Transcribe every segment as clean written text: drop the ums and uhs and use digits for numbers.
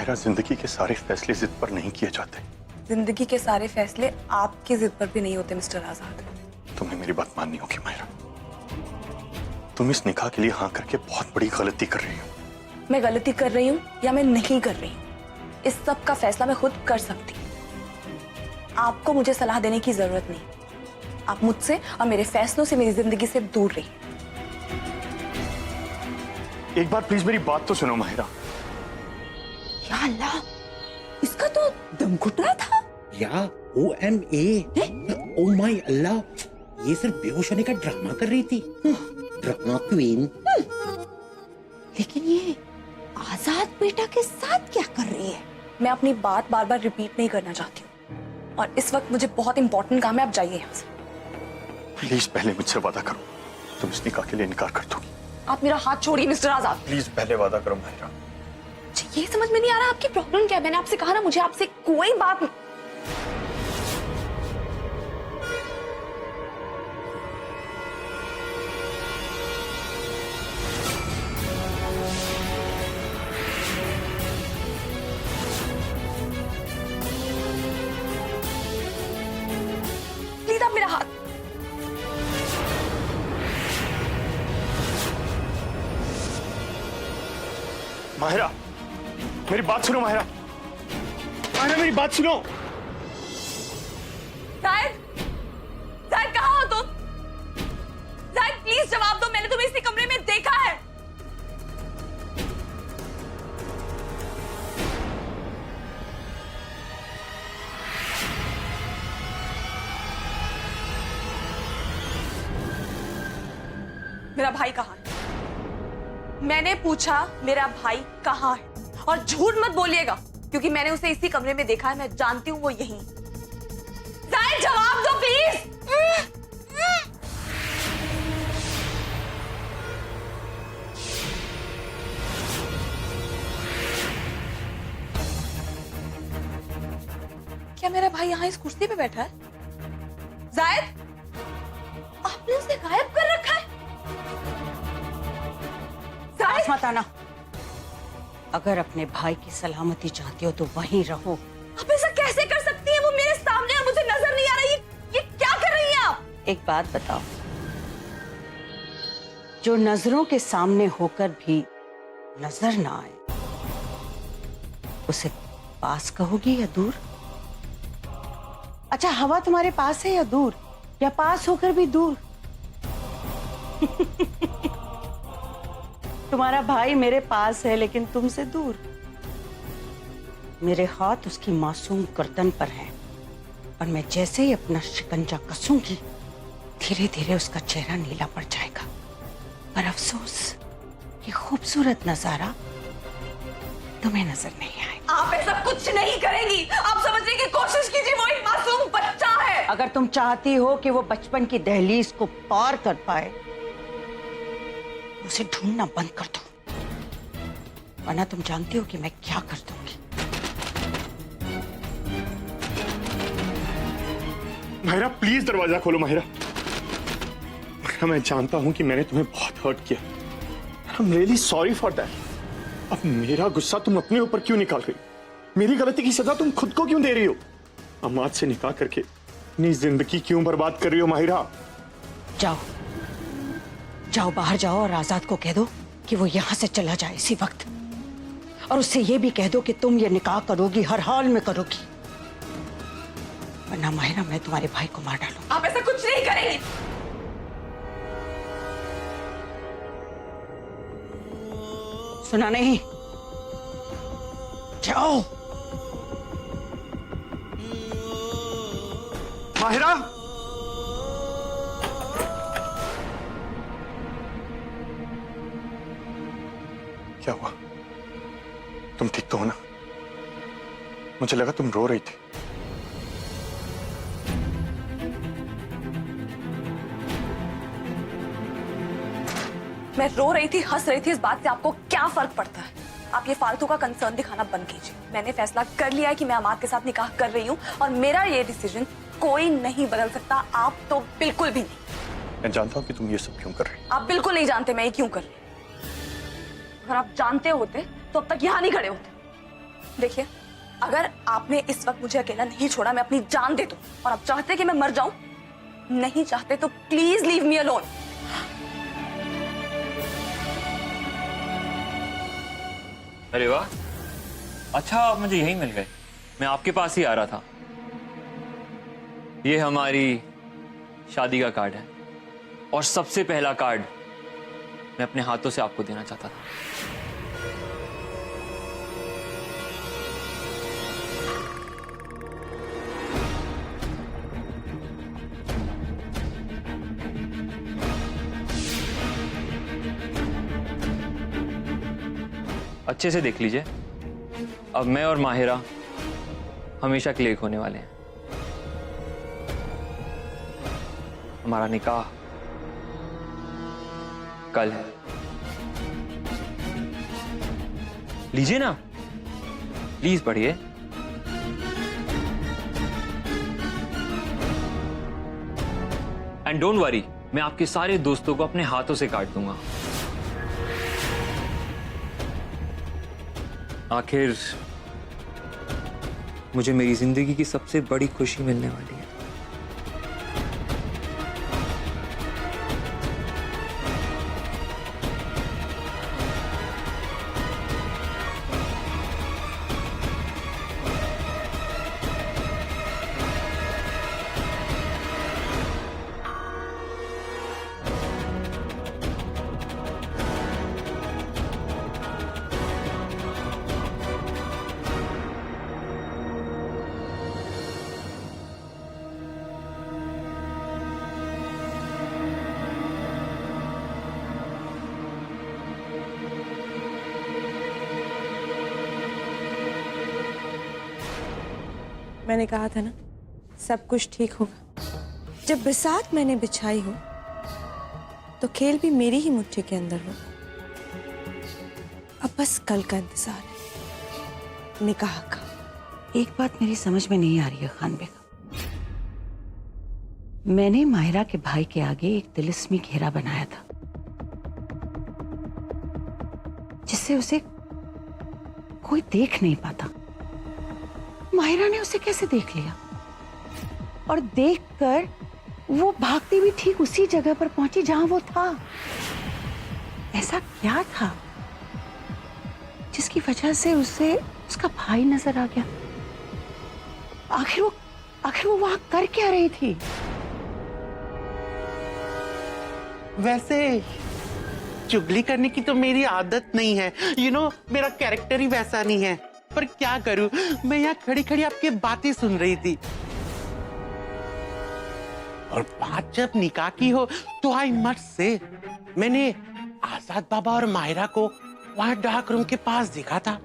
माहिरा, जिंदगी के सारे फैसले जिद पर नहीं किए जाते। जिंदगी के सारे फैसले आपकी जिद पर भी नहीं होते मिस्टर आजाद। तुम्हें मेरी बात माननी होगी माहिरा। तुम इस निकाह के लिए हाँ करके बहुत बड़ी गलती कर रही हो। मैं गलती कर रही हूँ या मैं नहीं कर रही हूँ, इस सब का फैसला मैं खुद कर सकती हूँ। आपको मुझे सलाह देने की जरूरत नहीं। आप मुझसे और मेरे फैसलों से मेरी जिंदगी से दूर रहिए। एक बार प्लीज मेरी बात तो सुनो माहिरा। या अल्लाह, इसका तो दम घुट रहा था। या OMA, ओ माय अल्लाह, ये सिर्फ बेहोश होने का ड्रामा कर रही थी। Drama queen. लेकिन ये आजाद बेटा के साथ क्या कर रही है? मैं अपनी बात बार बार रिपीट नहीं करना चाहती हूँ और इस वक्त मुझे बहुत इंपॉर्टेंट काम है। आप जाइए यहाँ से। प्लीज पहले मुझसे वादा करो तुम इस निकाह के लिए इनकार कर दोगी। आप मेरा हाथ छोड़िए मिस्टर आजाद। प्लीज पहले वादा करो माहिरा। ये समझ में नहीं आ रहा आपकी प्रॉब्लम क्या है। मैंने आपसे कहा ना, मुझे आपसे कोई बात नहीं। प्लीज आप मेरा हाथ। माहिरा, मेरी बात सुनो माहिरा। माहिरा मेरी बात सुनो। जाहिद, जाहिद कहाँ हो तुम? जाहिद प्लीज जवाब दो, मैंने तुम्हें इसी कमरे में देखा है। मेरा भाई कहाँ है? मैंने पूछा मेरा भाई कहाँ है, और झूठ मत बोलिएगा क्योंकि मैंने उसे इसी कमरे में देखा है। मैं जानती हूँ वो यहीं। जाहिद जवाब दो प्लीज। क्या मेरा भाई यहाँ इस कुर्सी पे बैठा है? जाहिद, आपने उसे गायब कर रखा है। जाहिद मत आना। अगर अपने भाई की सलामती चाहती हो तो वहीं रहो। आप ऐसा कैसे कर सकती हैं? वो मेरे सामने है, मुझे नजर नहीं आ रही। ये क्या कर रही हैं आप? एक बात बताओ, जो नजरों के सामने होकर भी नजर ना आए उसे पास कहोगी या दूर? अच्छा, हवा तुम्हारे पास है या दूर, या पास होकर भी दूर? तुम्हारा भाई मेरे पास है लेकिन तुमसे दूर। मेरे हाथ उसकी मासूम गर्दन पर हैं और मैं जैसे ही अपना शिकंजा कसूंगी धीरे धीरे उसका चेहरा नीला पड़ जाएगा। पर अफसोस, ये खूबसूरत नजारा तुम्हें नजर नहीं आएगा। आप ऐसा कुछ नहीं करेंगी। आप समझने की कोशिश कीजिए, वो एक मासूम बच्चा है। अगर तुम चाहती हो कि वो बचपन की दहलीज को पार कर पाए, उसे ढूंढना बंद कर दो, वरना तुम जानती हो कि मैं क्या कर दूंगी। माहिरा प्लीज दरवाजा खोलो। माहिरा, माहिरा मैं जानता हूं कि मैंने तुम्हें बहुत हर्ट किया। I am really sorry for that. अब मेरा गुस्सा तुम अपने ऊपर क्यों निकाल रही हो? मेरी गलती की सजा तुम खुद को क्यों दे रही हो? अम्माद से निकाह करके अपनी जिंदगी क्यों बर्बाद कर रही हो माहिरा? जाओ जाओ, बाहर जाओ और आजाद को कह दो कि वो यहां से चला जाए इसी वक्त, और उससे ये भी कह दो कि तुम ये निकाह करोगी, हर हाल में करोगी, वरना माहिरा मैं तुम्हारे भाई को मार डालूंगी। आप ऐसा कुछ नहीं करेंगी। सुना नहीं? जाओ। माहिरा, क्या हुआ? तुम ठीक तो हो ना? मुझे लगा तुम रो रही थी। मैं रो रही थी, हंस रही थी, इस बात से आपको क्या फर्क पड़ता है? आप ये फालतू का कंसर्न दिखाना बंद कीजिए। मैंने फैसला कर लिया है कि मैं अमाद के साथ निकाह कर रही हूँ और मेरा ये डिसीजन कोई नहीं बदल सकता। आप तो बिल्कुल भी नहीं। मैं जानता हूँ कि तुम ये सब क्यों कर रही हो। आप बिल्कुल नहीं जानते मैं ये क्यों कर रही हूँ। अगर आप जानते होते तो अब तक यहाँ नहीं खड़े होते। देखिए, अगर आपने इस वक्त मुझे अकेला नहीं छोड़ा, मैं अपनी जान दे दूं। और आप चाहते कि मैं मर जाऊं? नहीं चाहते तो प्लीज लीव मी अलोन। अरे वाह, अच्छा आप मुझे यहीं मिल गए। मैं आपके पास ही आ रहा था। ये हमारी शादी का कार्ड है और सबसे पहला कार्ड मैं अपने हाथों से आपको देना चाहता था। अच्छे से देख लीजिए, अब मैं और माहिरा हमेशा के लिए एक होने वाले हैं। हमारा निकाह कल है। लीजिए ना, प्लीज पढ़िए। एंड डोंट वरी, मैं आपके सारे दोस्तों को अपने हाथों से काट दूंगा। आखिर मुझे मेरी जिंदगी की सबसे बड़ी खुशी मिलने वाली है। मैंने कहा था ना, सब कुछ ठीक होगा। जब बिसात मैंने बिछाई हो तो खेल भी मेरी ही मुट्ठी के अंदर हो। अब बस कल का इंतजार है, निकाह का। एक बात मेरी समझ में नहीं आ रही है खान बेगम। मैंने माहिरा के भाई के आगे एक तिलिस्मी घेरा बनाया था जिससे उसे कोई देख नहीं पाता। माहिरा ने उसे कैसे देख लिया और देखकर वो भागती भी ठीक उसी जगह पर पहुंची जहां वो था। ऐसा क्या था जिसकी वजह से उसे उसका भाई नजर आ गया? आखिर वो वहां कर क्या रही थी? वैसे चुगली करने की तो मेरी आदत नहीं है, मेरा कैरेक्टर ही वैसा नहीं है। पर क्या करूं, मैं यहाँ खड़ी खड़ी आपकी बातें सुन रही थी और बात जब निकाह की हो तो आई मस्ट से, मैंने आजाद बाबा और माहिरा को वहां डार्क रूम के पास देखा था।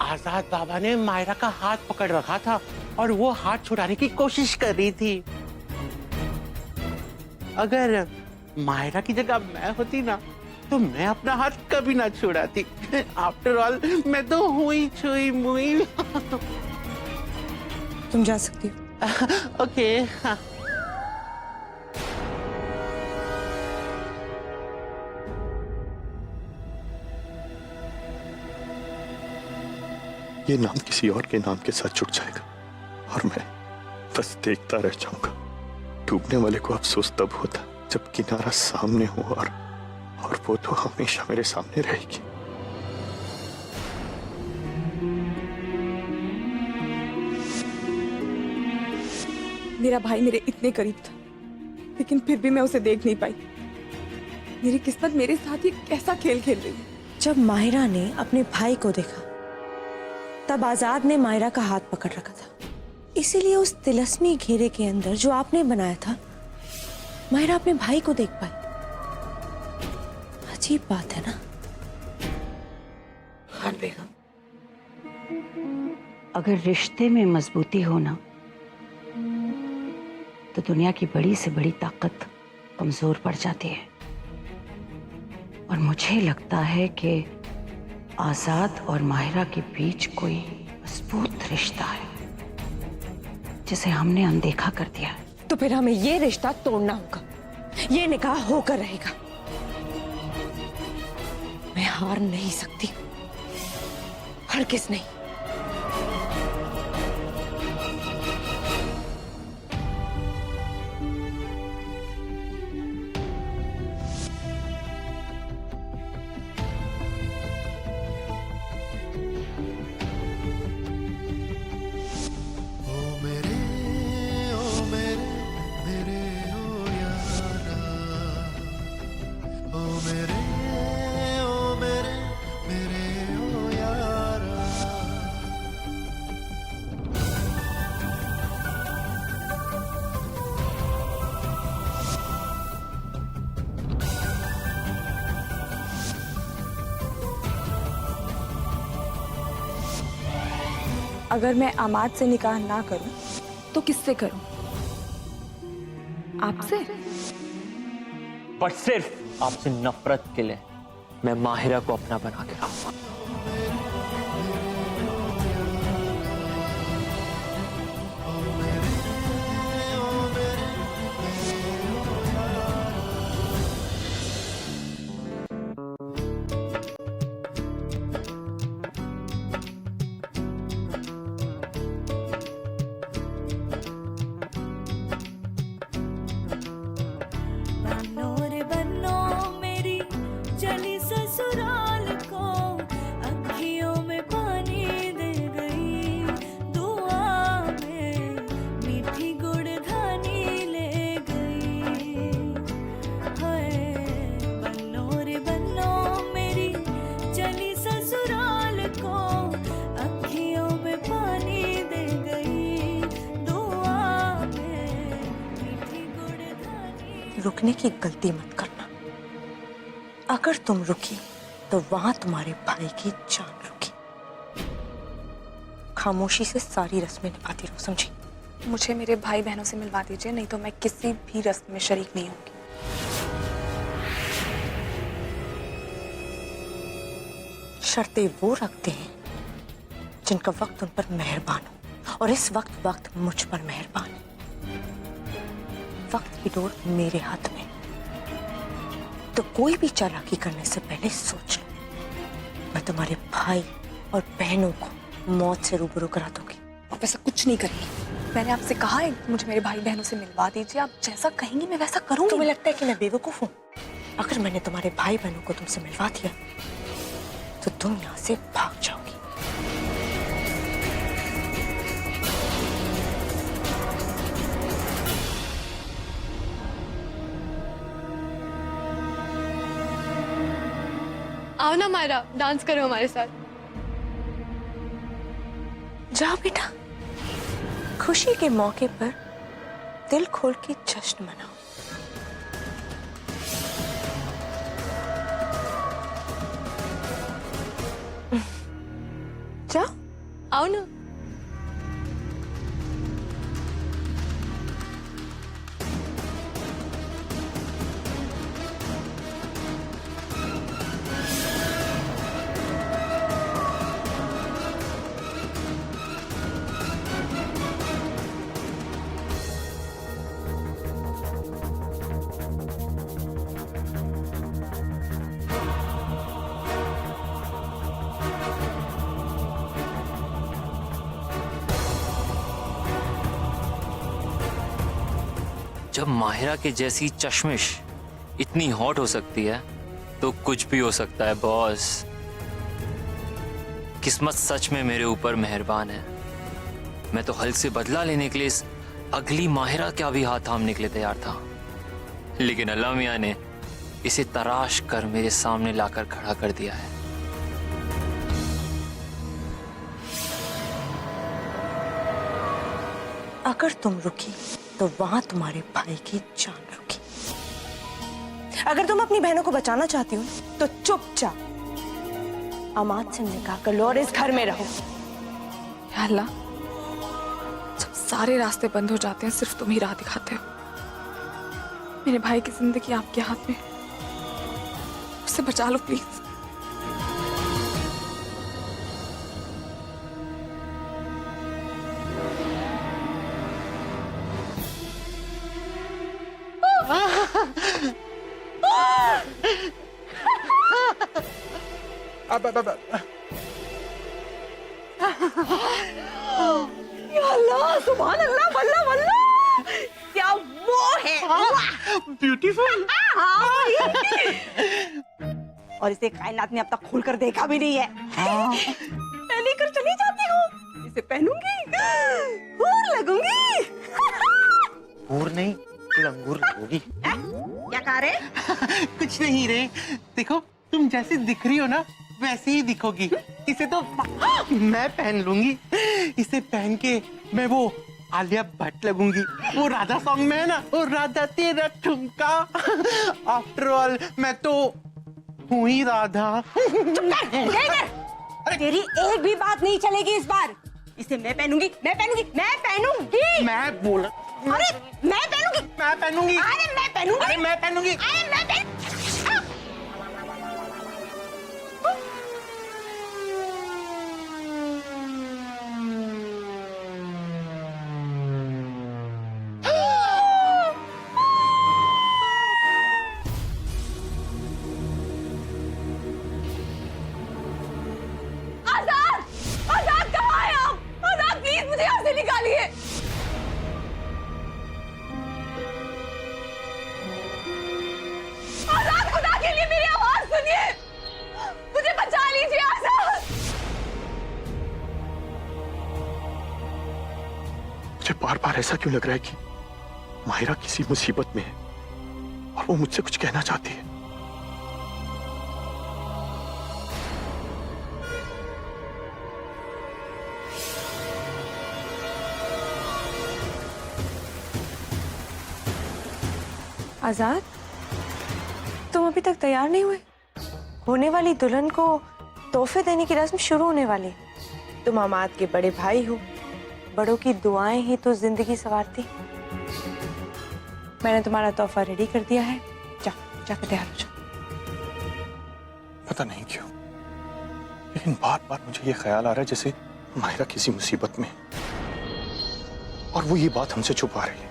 आजाद बाबा ने माहिरा का हाथ पकड़ रखा था और वो हाथ छुड़ाने की कोशिश कर रही थी। अगर माहिरा की जगह मैं होती ना तो मैं अपना हाथ कभी ना छुड़ाती। आफ्टर ऑल मैं तो हुई छुई मुई। तुम जा सकती हो। ओके। ये नाम किसी और के नाम के साथ जुड़ जाएगा और मैं बस देखता रह जाऊंगा। डूबने वाले को अफसोस तब होता जब किनारा सामने हो और वो तो हमेशा मेरे सामने रहेगी। मेरा भाई मेरे इतने करीब था, लेकिन फिर भी मैं उसे देख नहीं पाई। मेरी किस्मत मेरे साथ ही कैसा खेल खेल रही है। जब माहिरा ने अपने भाई को देखा तब आजाद ने माहिरा का हाथ पकड़ रखा था, इसीलिए उस तिलस्मी घेरे के अंदर जो आपने बनाया था माहिरा अपने भाई को देख पाई। अजीब बात है ना खान बेगम, अगर रिश्ते में मजबूती हो ना तो दुनिया की बड़ी से बड़ी ताकत कमजोर पड़ जाती है। और मुझे लगता है कि आजाद और माहिरा के बीच कोई मजबूत रिश्ता है जिसे हमने अनदेखा कर दिया है। तो फिर हमें ये रिश्ता तोड़ना होगा, ये निकाह होकर रहेगा। मैं हार नहीं सकती और हरगिज नहीं। अगर मैं आमाद से निकाह ना करूं तो किससे करूं? आपसे? पर सिर्फ आपसे नफरत के लिए मैं माहिरा को अपना बना के रहूंगा। बनो रे बनो मेरी चली ससुराल को, अखियों में पानी दे गई, दुआ में मीठी गुड़धानी ले गई। हाय बनो रे बनो मेरी चली ससुराल को, अखियों में पानी दे गई, दुआ में मीठी गुड़धानी। रुकने की गलती मत करना। अगर तुम रुकी तो वहां तुम्हारे भाई की जान रुकी। खामोशी से सारी रस्में निभाती रहो, समझी? मुझे मेरे भाई बहनों से मिलवा दीजिए, नहीं तो मैं किसी भी रस्म में शरीक नहीं होंगी। शर्तें वो रखते हैं जिनका वक्त उन पर मेहरबान हो, और इस वक्त मुझ पर मेहरबान है। वक्त की डोर मेरे हाथ में, तो कोई भी चालाकी करने से पहले सोच लो। मैं तुम्हारे भाई और बहनों को मौत से रूबरू करा दूंगी। आप ऐसा कुछ नहीं करेंगी। मैंने आपसे कहा है मुझे मेरे भाई बहनों से मिलवा दीजिए। आप जैसा कहेंगी मैं वैसा करूंगी। तुम्हें लगता है कि मैं बेवकूफ हूँ? अगर मैंने तुम्हारे भाई बहनों को तुमसे मिलवा दिया तो तुम यहाँ से भाग जाओगी। आओ ना मायरा, डांस करो हमारे साथ। जाओ बेटा, खुशी के मौके पर दिल खोल के जश्न मनाओ। जाओ। आओ ना। जब माहिरा के जैसी चश्मिश इतनी हॉट हो सकती है तो कुछ भी हो सकता है बॉस। किस्मत सच में मेरे ऊपर मेहरबान है। मैं तो हल से बदला लेने के लिए इस अगली माहिरा का भी हाथ थामने के लिए तैयार था, लेकिन अल्लाह मियां ने इसे तराश कर मेरे सामने लाकर खड़ा कर दिया है। अगर तुम रुकी तो वहां तुम्हारे भाई की जान रुकी। अगर तुम अपनी बहनों को बचाना चाहती हो तो चुपचाप अमाद से निकाह कर लो और इस घर में रहो। या अल्लाह, जब सारे रास्ते बंद हो जाते हैं सिर्फ तुम ही राह दिखाते हो। मेरे भाई की जिंदगी आपके हाथ में, उसे बचा लो प्लीज। अल्लाह सुभान अल्लाह वल्लाह वल्लाह, क्या वो है ब्यूटीफुल। और इसे कायनात ने अब तक खोलकर देखा भी नहीं है। मैं लेकर चली जाती हूँ, इसे पहनूंगी और लगूंगी। और नहीं, लंगूर लगोगी। क्या कह रहे? कुछ नहीं रे, देखो तुम जैसी दिख रही हो ना वैसे ही दिखोगी। इसे तो मैं पहन लूंगी। इसे पहन के मैं वो आलिया भट्ट लगूंगी। वो राधा सॉन्ग में है ना, वो राधा तेरा ठुमका। आफ्टर ऑल मैं तो हूँ ही राधा। अरे तेरी एक भी बात नहीं चलेगी इस बार। इसे मैं पहनूंगी, मैं पहनूंगी, मैं पहनूंगी। मैं बोला अरे मैं पहनूंगी, मैं पहनूंगी। अरे मैं पहनूंगी, अरे मैं पहनूंगी। अरे मैं पहन आजाद, आजाद कहाँ है आप? आजाद प्लीज मुझे यहाँ से निकालिए। आजाद खुदा के लिए मेरी आवाज सुनिए, मुझे बचा लीजिए आजाद। मुझे बार बार ऐसा क्यों लग रहा है कि माहिरा किसी मुसीबत में है और वो मुझसे कुछ कहना चाहती है। आजाद, तुम अभी तक तैयार नहीं हुए? होने वाली दुल्हन को तोहफे देने की रस्म शुरू होने वाली है। तुम अमाद के बड़े भाई हो, बड़ों की दुआएं ही तो जिंदगी संवारती। मैंने तुम्हारा तोहफा रेडी कर दिया है, जाओ जाकर तैयार हो जाओ। पता नहीं क्यों, लेकिन बार बार मुझे ये ख्याल आ रहा है जैसे माहिरा किसी मुसीबत में है और वो ये बात हमसे छुपा रही है।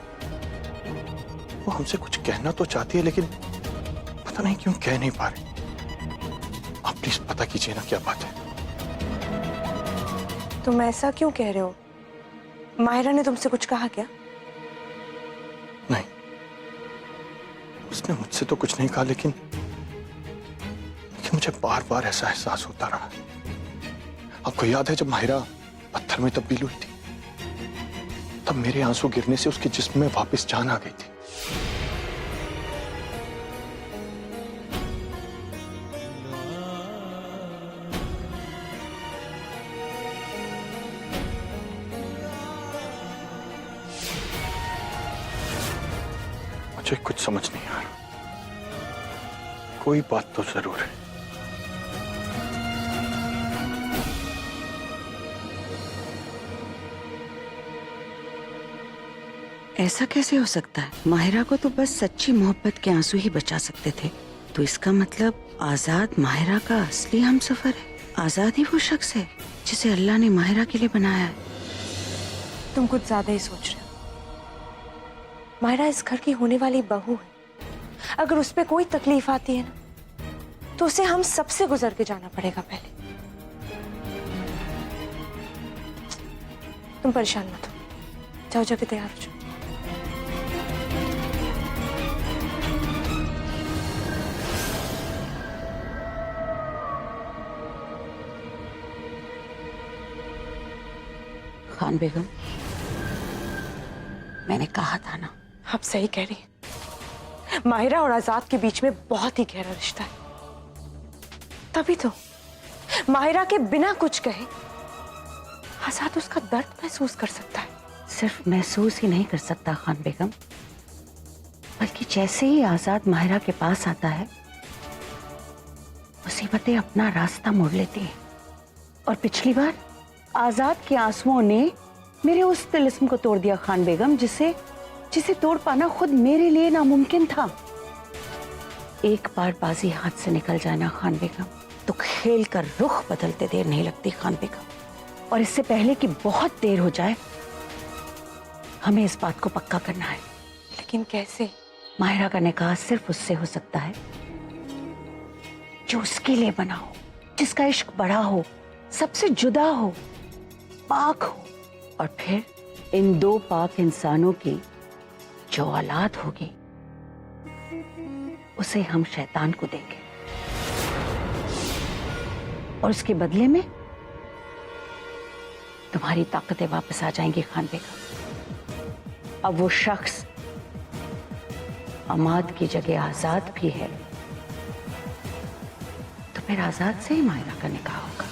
वो हमसे कुछ कहना तो चाहती है लेकिन पता नहीं क्यों कह नहीं पा रही। आप प्लीज पता कीजिए ना क्या बात है। तुम ऐसा क्यों कह रहे हो? माहिरा ने तुमसे कुछ कहा क्या? नहीं, उसने मुझसे तो कुछ नहीं कहा, लेकिन मुझे बार बार ऐसा एहसास होता रहा। आपको याद है जब माहिरा पत्थर में तब्दील हुई थी, तब मेरे आंसू गिरने से उसके जिस्म में वापस जान आ गई थी। मुझे कुछ समझ नहीं आ रहा। कोई बात तो जरूर है। ऐसा कैसे हो सकता है? माहिरा को तो बस सच्ची मोहब्बत के आंसू ही बचा सकते थे। तो इसका मतलब आजाद माहिरा का असली हमसफर है। आजाद ही वो शख्स है जिसे अल्लाह ने माहिरा के लिए बनाया है। तुम कुछ ज्यादा ही सोच रहे हो। माहिरा इस घर की होने वाली बहू है। अगर उस पे कोई तकलीफ आती है ना, तो उसे हम सबसे गुजर के जाना पड़ेगा पहले। तुम परेशान मत हो, जाओ जाके तैयार हो जाओ। खान बेगम, मैंने कहा था ना। आप सही कह रही हैं। माहिरा और आजाद के बीच में बहुत ही गहरा रिश्ता है। तभी तो माहिरा के बिना कुछ कहे आजाद उसका दर्द महसूस कर सकता है। सिर्फ महसूस ही नहीं कर सकता खान बेगम, बल्कि जैसे ही आजाद माहिरा के पास आता है, मुसीबतें अपना रास्ता मोड़ लेती हैं। और पिछली बार आजाद के आंसुओं ने मेरे उस तिलिस्म को तोड़ दिया खान बेगम, जिसे तोड़ पाना खुद मेरे लिए नामुमकिन था। एक बार बाजी हाथ से निकल जाए ना खान बेगम, तो खेल का रुख बदलते देर नहीं लगती खान बेगम। और इससे पहले कि बहुत देर हो जाए, हमें इस बात को पक्का करना है। लेकिन कैसे? माहिरा का निकाह सिर्फ उससे हो सकता है जो उसके लिए बना हो, जिसका इश्क बड़ा हो, सबसे जुदा हो। पाक हो, और फिर इन 2 पाक इंसानों की जो औलाद होगी उसे हम शैतान को देंगे, और उसके बदले में तुम्हारी ताकतें वापस आ जाएंगी खान बेगम। अब वो शख्स अमाद की जगह आजाद भी है, तो फिर आजाद से ही मायरा का निकाह होगा।